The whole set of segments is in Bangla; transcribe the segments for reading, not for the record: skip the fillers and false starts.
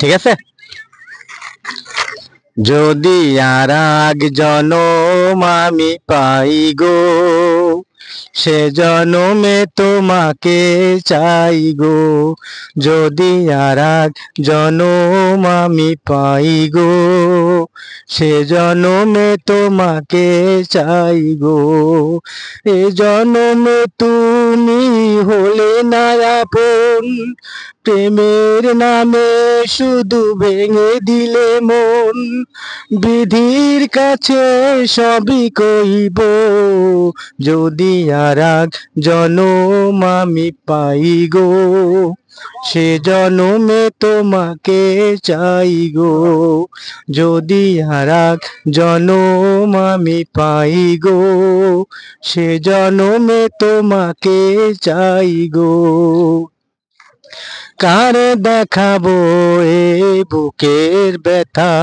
ঠিক আছে। যদি আর এক জনম আমি পাই গো, সে জনমে তোমাকে চাই গো। যদি আর এক জনম আমি পাই গো, সে জনমে তোমাকে চাই গো। এ জনমে তুমি হলে না আপন, প্রেমের নামে শুধু ভেঙে দিলে মন। বিধির কাছে সবই কইব, যদি আর এক জনম আমি পাই গো, সে জনমে তোমাকে চাই গো। যদি আর এক জনম আমি পাই গো, সে জনমে তোমাকে চাই গো। কারে দেখাবো এ বুকের ব্যথা,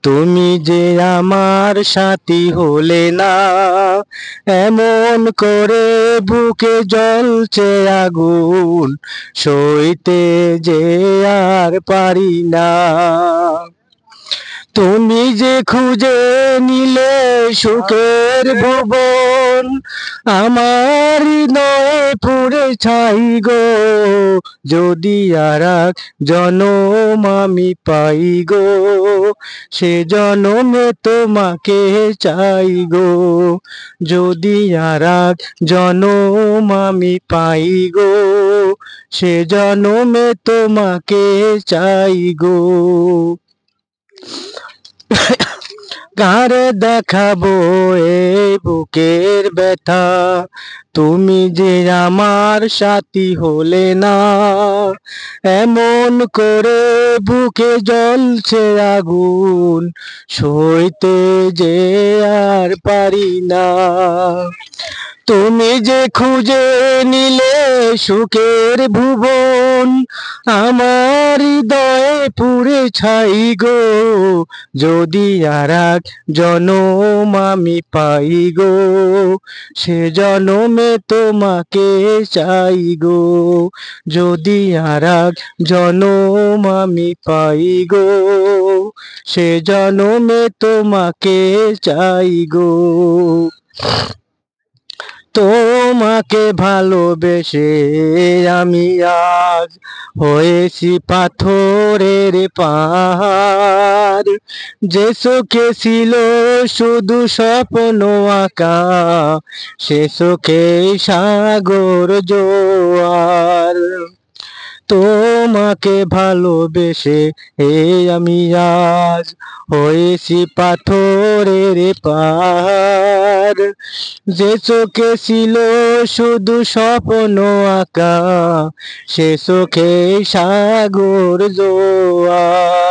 তুমি যে আমার সাথী হলে না। এমন করে বুকে জ্বলছে আগুন, সইতে যে আর পারি না। তুমি যে খুঁজে নিলে সুখের ভুবন, আমার হৃদয়ে পুড়ে ছাই গো। যদি আর এক জনম আমি পাই গো, সে জনমে তোমাকে চাই গো। যদি আর এক জনম আমি পাই গো, সে জনমে তোমাকে চাই গো। কারে দেখাবো এই বুকের ব্যথা, তুমি যে আমার সাথী হলে না। এমন করে বুকে জ্বলছে আগুন, সইতে যে আর পারি না। তুমি যে খুঁজে নিলে সুখের ভুবন, আমার হৃদয়ে পুড়ে ছাই গো। যদি আর এক জনম আমি পাই গো, সে জনমে তোমাকে চাই গো। যদি আর এক জনম আমি পাই গো, সে জনমে তোমাকে চাই গো। তোমাকে ভালোবেসে আমি আজ হয়েছি পাথরের পাহাড়। যে চোখে ছিল শুধু স্বপ্ন আঁকা, সে চোখে সাগর জোয়ার। তোমাকে ভালোবেসে আমি আজ হয়েছি পাথরের পাহাড়। যে চোখে ছিল শুধু স্বপ্ন আঁকা, সে চোখে সাগর জোয়ার।